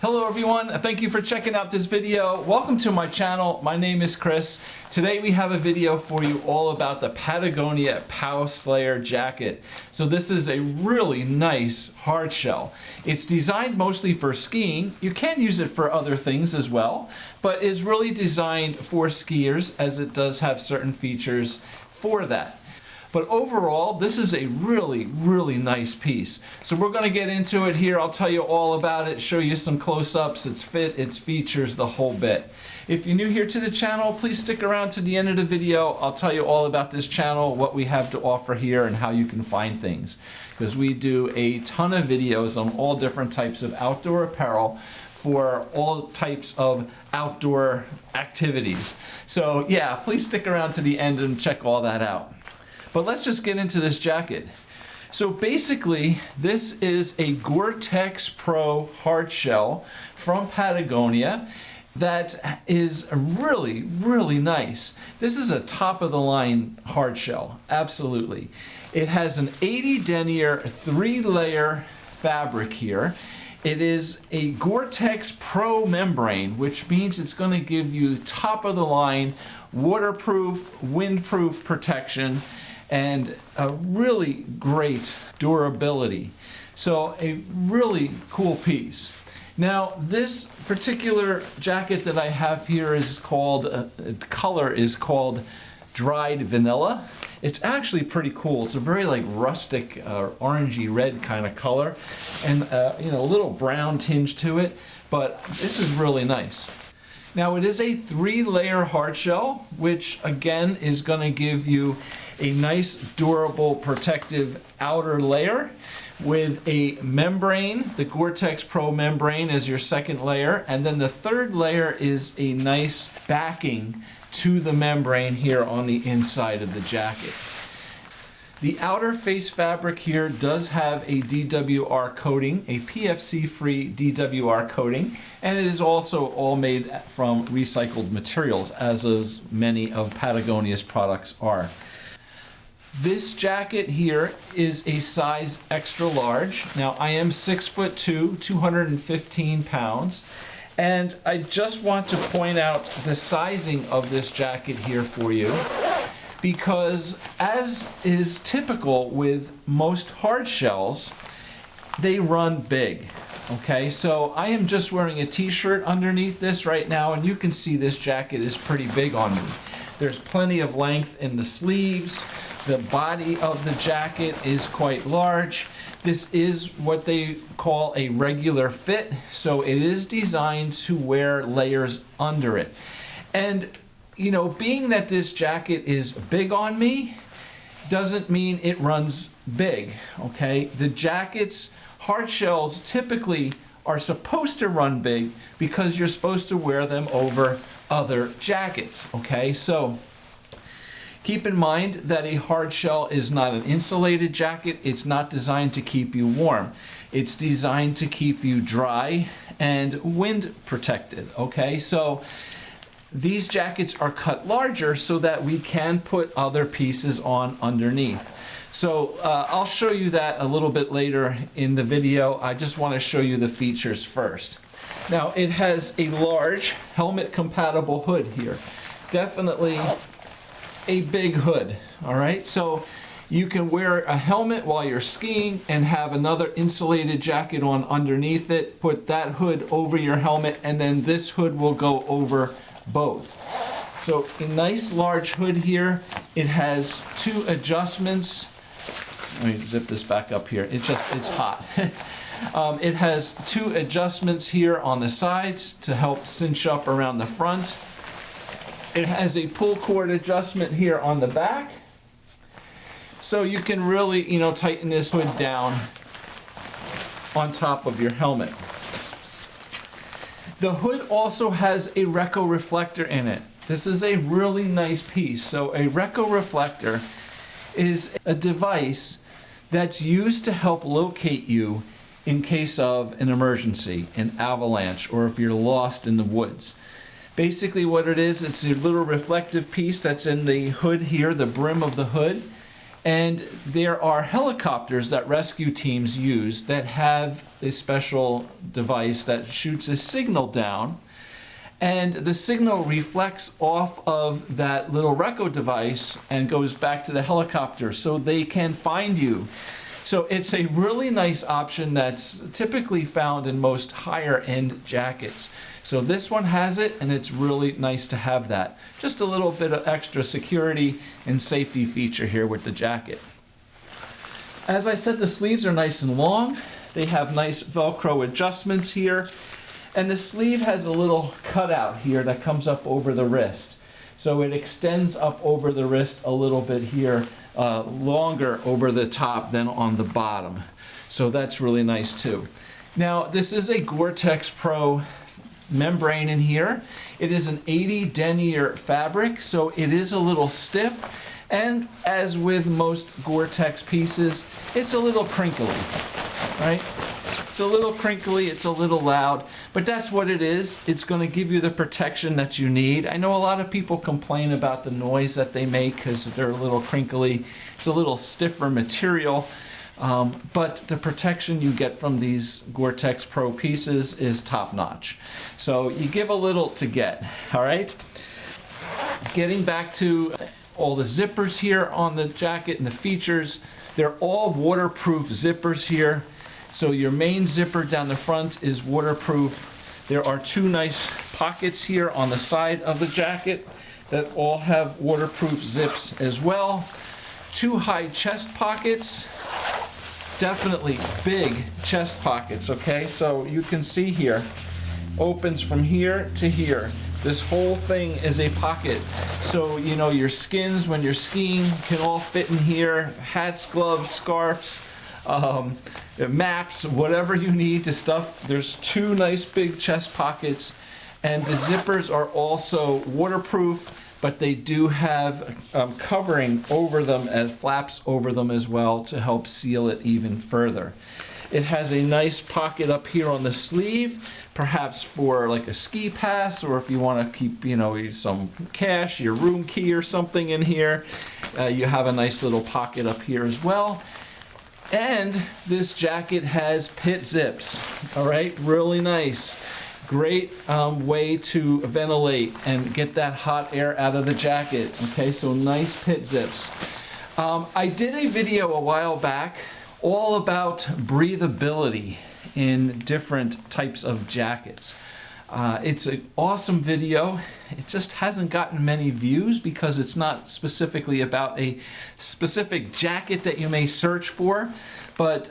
Hello everyone, thank you for checking out this video. Welcome to my channel. My name is Chris. Today we have a video for you all about the Patagonia PowSlayer Jacket. So this is a really nice hard shell. It's designed mostly for skiing. You can use it for other things as well, but is really designed for skiers as it does have certain features for that. But overall, this is a really nice piece. So we're going to get into it here. I'll tell you all about it, show you some close-ups, its fit, its features, the whole bit. If you're new here to the channel, please stick around to the end of the video. I'll tell you all about this channel, what we have to offer here, and how you can find things. Because we do a ton of videos on all different types of outdoor apparel for all types of outdoor activities. So yeah, please stick around to the end and check all that out. But let's just get into this jacket. So basically, this is a GoreTex Pro hard shell from Patagonia that is really nice. This is a top of the line hard shell, absolutely. It has an 80 denier 3-layer fabric here. It is a GoreTex Pro membrane, which means it's going to give you top of the line waterproof, windproof protection and a really great durability. So a really cool piece. Now this particular jacket that I have here is called, color is called dried vanilla. It's actually pretty cool. It's a very like rustic orangey red kind of color and you know, a little brown tinge to it, but this is really nice. Now it is a 3-layer hard shell, which again is going to give you a nice durable protective outer layer with a membrane. The GoreTex Pro membrane is your second layer, and then the third layer is a nice backing to the membrane here on the inside of the jacket. The outer face fabric here does have a DWR coating, a PFC-free DWR coating, and it is also all made from recycled materials, as many of Patagonia's products are. This jacket here is a size extra large. Now I am 6'2", 215 pounds, and I just want to point out the sizing of this jacket here for you, because as is typical with most hard shells, they run big. Okay, so I am just wearing a t-shirt underneath this right now, and you can see this jacket is pretty big on me. There's plenty of length in the sleeves. The body of the jacket is quite large. This is what they call a regular fit, so it is designed to wear layers under it. And you know, being that this jacket is big on me doesn't mean it runs big, okay? The jackets, hard shells typically are supposed to run big because you're supposed to wear them over other jackets, okay? So keep in mind that a hard shell is not an insulated jacket. It's not designed to keep you warm. It's designed to keep you dry and wind protected, okay? So these jackets are cut larger so that we can put other pieces on underneath. So I'll show you that a little bit later in the video. I just want to show you the features first. Now it has a large helmet compatible hood here. Definitely a big hood, all right? So you can wear a helmet while you're skiing and have another insulated jacket on underneath it. Put that hood over your helmet, and then this hood will go over both. So a nice large hood here. It has 2 adjustments. Let me zip this back up here. It's hot. It has 2 adjustments here on the sides to help cinch up around the front. It has a pull cord adjustment here on the back, so you can really, you know, tighten this hood down on top of your helmet. The hood also has a Reco reflector in it. This is a really nice piece. So a Reco reflector is a device that's used to help locate you in case of an emergency, an avalanche, or if you're lost in the woods. Basically what it is, it's a little reflective piece that's in the hood here, the brim of the hood, And there are helicopters that rescue teams use that have a special device that shoots a signal down, and the signal reflects off of that little Reco device and goes back to the helicopter so they can find you. So it's a really nice option that's typically found in most higher end jackets. So this one has it, and it's really nice to have that. Just a little bit of extra security and safety feature here with the jacket. As I said, the sleeves are nice and long. They have nice Velcro adjustments here. And the sleeve has a little cutout here that comes up over the wrist. So it extends up over the wrist a little bit here, longer over the top than on the bottom. So that's really nice too. Now, this is a GoreTex Pro membrane in here. It is an 80 denier fabric, so it is a little stiff, and as with most GoreTex pieces, it's a little crinkly, right? It's a little crinkly, it's a little loud, but that's what it is. It's going to give you the protection that you need. I know a lot of people complain about the noise that they make because they're a little crinkly. It's a little stiffer material. But the protection you get from these GoreTex Pro pieces is top notch. So you give a little to get, all right? Getting back to all the zippers here on the jacket and the features, they're all waterproof zippers here. So your main zipper down the front is waterproof. There are two nice pockets here on the side of the jacket that all have waterproof zips as well. Two high chest pockets. Definitely big chest pockets, okay? So you can see here, opens from here to here. This whole thing is a pocket. So, you know, your skins when you're skiing can all fit in here. Hats, gloves, scarves, maps, whatever you need to stuff. There's two nice big chest pockets, and the zippers are also waterproof, but they do have covering over them and flaps over them as well to help seal it even further. It has a nice pocket up here on the sleeve, perhaps for like a ski pass, or if you want to keep, you know, some cash, your room key or something in here. You have a nice little pocket up here as well. And this jacket has pit zips, all right, really nice. Great way to ventilate and get that hot air out of the jacket. Okay, so nice pit zips. I did a video a while back all about breathability in different types of jackets. It's an awesome video. It just hasn't gotten many views because it's not specifically about a specific jacket that you may search for. But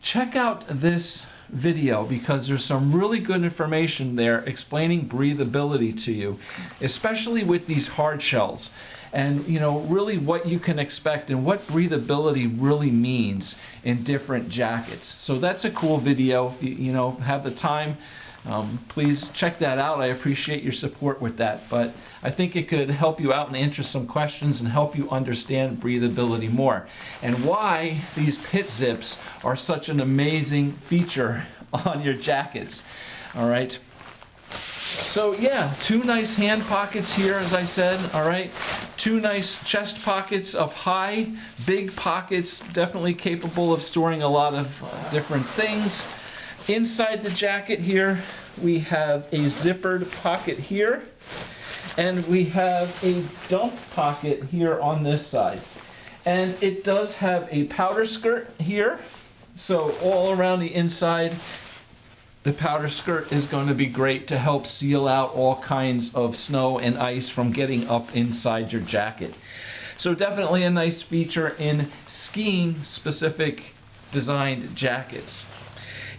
check out this video because there's some really good information there explaining breathability to you, especially with these hard shells, and you know really what you can expect and what breathability really means in different jackets. So that's a cool video. If you know, have the time, please check that out. I appreciate your support with that, but I think it could help you out and answer some questions and help you understand breathability more and why these pit zips are such an amazing feature on your jackets. All right. So yeah, two nice hand pockets here, as I said, all right. Two nice chest pockets up high, big pockets, definitely capable of storing a lot of different things. Inside the jacket here, we have a zippered pocket here, and we have a dump pocket here on this side. And it does have a powder skirt here, so all around the inside, the powder skirt is going to be great to help seal out all kinds of snow and ice from getting up inside your jacket. So definitely a nice feature in skiing specific designed jackets.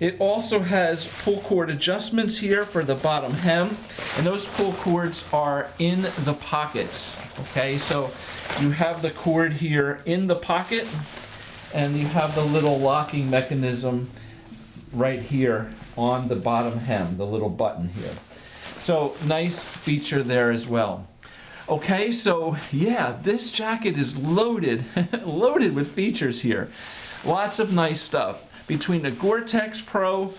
It also has pull cord adjustments here for the bottom hem, and those pull cords are in the pockets. Okay, so you have the cord here in the pocket, and you have the little locking mechanism right here on the bottom hem, the little button here. So nice feature there as well. Okay, so yeah, this jacket is loaded, loaded with features here. Lots of nice stuff. Between the GoreTex Pro,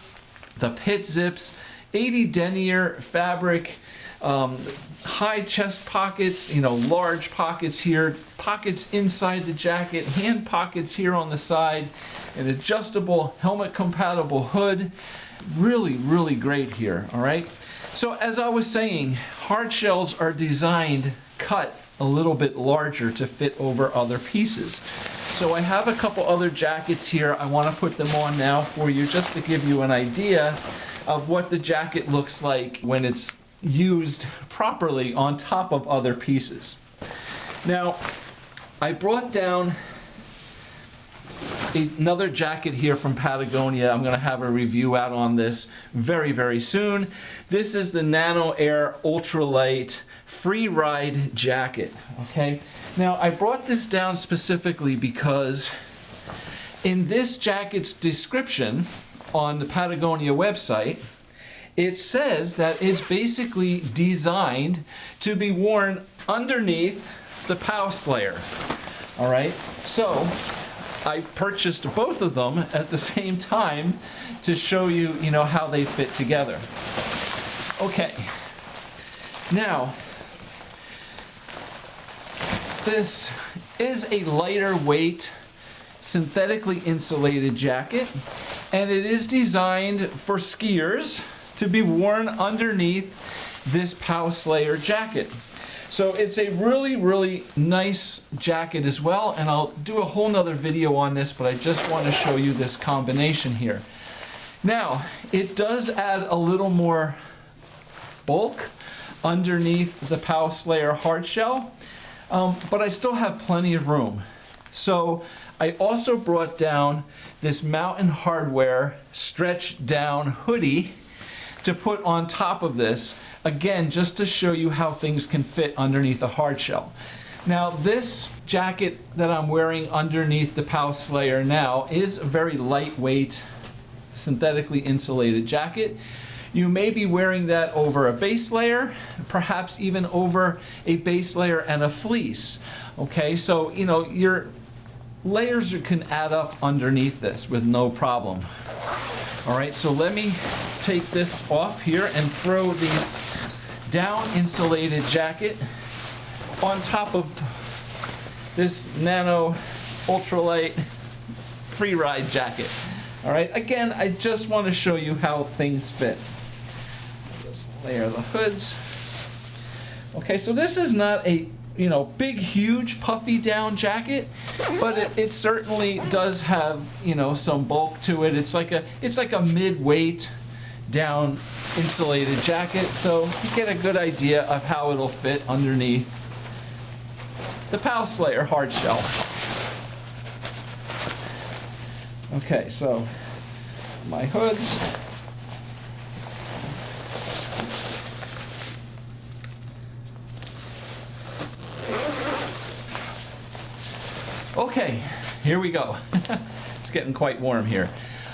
the pit zips, 80 denier fabric, high chest pockets, large pockets here, pockets inside the jacket, hand pockets here on the side, an adjustable helmet compatible hood. Really, really great here, all right? So as I was saying, hard shells are designed, cut a little bit larger to fit over other pieces. So I have a couple other jackets here. I want to put them on now for you just to give you an idea of what the jacket looks like when it's used properly on top of other pieces. Now, I brought down another jacket here from Patagonia. I'm going to have a review out on this very, very soon. This is the Nano Air Ultralight Free Ride Jacket. Okay. Now, I brought this down specifically because in this jacket's description on the Patagonia website, it says that it's basically designed to be worn underneath the PowSlayer. All right. So I purchased both of them at the same time to show you, how they fit together. Okay. Now, this is a lighter weight, synthetically insulated jacket, and it is designed for skiers to be worn underneath this PowSlayer jacket. So it's a really, really nice jacket as well, and I'll do a whole nother video on this, but I just want to show you this combination here. Now, it does add a little more bulk underneath the PowSlayer Hardshell, but I still have plenty of room. So I also brought down this Mountain Hardwear stretch down hoodie to put on top of this, again, just to show you how things can fit underneath a hardshell. Now, this jacket that I'm wearing underneath the PowSlayer now is a very lightweight, synthetically insulated jacket. You may be wearing that over a base layer, perhaps even over a base layer and a fleece. Okay, so your layers can add up underneath this with no problem. All right, so let me take this off here and throw these down insulated jacket on top of this Nano Ultralight Free Ride Jacket. All right, again, I just want to show you how things fit. Just layer the hoods. Okay, so this is not a big, huge, puffy down jacket, but it certainly does have, some bulk to it. It's like a mid-weight down insulated jacket, so you get a good idea of how it'll fit underneath the PowSlayer Hardshell. Okay, so my hoods. Okay, here we go. It's getting quite warm here.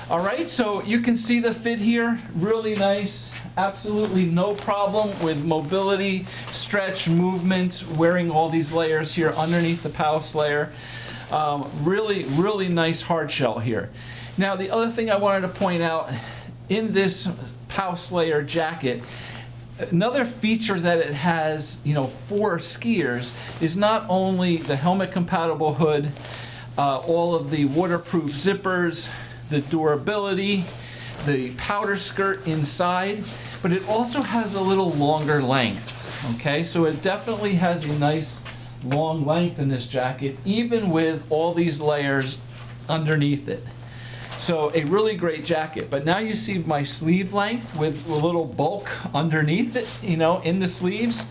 All right, so you can see the fit here, really nice. Absolutely no problem with mobility, stretch, movement, wearing all these layers here underneath the PowSlayer. Really, really nice hardshell here. Now, the other thing I wanted to point out in this PowSlayer jacket, another feature that it has, for skiers is not only the helmet compatible hood, all of the waterproof zippers, the durability, the powder skirt inside, but it also has a little longer length. Okay, so it definitely has a nice long length in this jacket, even with all these layers underneath it. So a really great jacket. But now you see my sleeve length with a little bulk underneath it, in the sleeves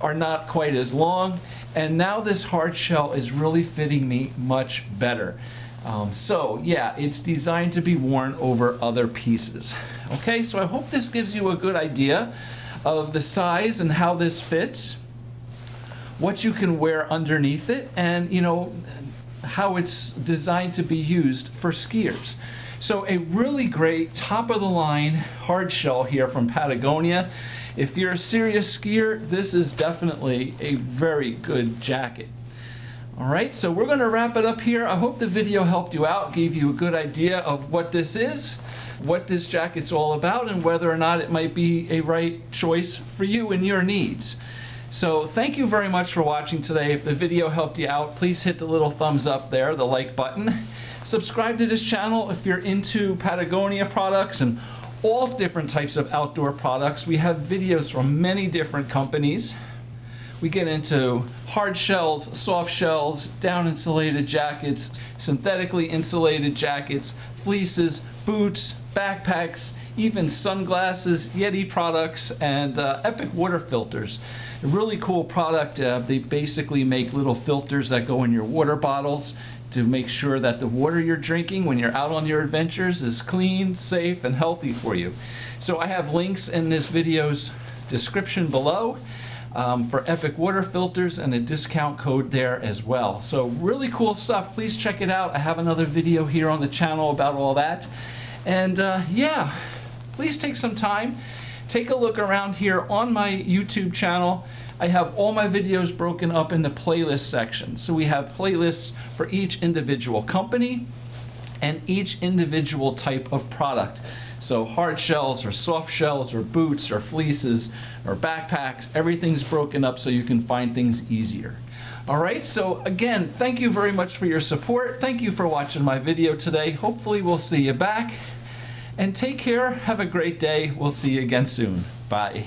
are not quite as long. And now this hard shell is really fitting me much better. So yeah, it's designed to be worn over other pieces. Okay, so I hope this gives you a good idea of the size and how this fits, what you can wear underneath it, and how it's designed to be used for skiers. So a really great top-of-the-line hard shell here from Patagonia. If you're a serious skier, this is definitely a very good jacket. All right, so we're going to wrap it up here. I hope the video helped you out, gave you a good idea of what this is. what this jacket's all about and whether or not it might be a right choice for you and your needs. So thank you very much for watching today. If the video helped you out, please hit the little thumbs up there, the like button. Subscribe to this channel if you're into Patagonia products and all different types of outdoor products. We have videos from many different companies. We get into hard shells, soft shells, down insulated jackets, synthetically insulated jackets, fleeces, boots, backpacks, even sunglasses, Yeti products, and Epic water filters. A really cool product. They basically make little filters that go in your water bottles to make sure that the water you're drinking when you're out on your adventures is clean, safe, and healthy for you. So I have links in this video's description below for Epic water filters and a discount code there as well. So really cool stuff. Please check it out. I have another video here on the channel about all that. And yeah, please take some time. Take a look around here on my YouTube channel. I have all my videos broken up into playlist sections. So we have playlists for each individual company and each individual type of product. So hard shells or soft shells or boots or fleeces or backpacks, everything's broken up so you can find things easier. All right, so again, thank you very much for your support. Thank you for watching my video today. Hopefully we'll see you back. And take care. Have a great day. We'll see you again soon. Bye.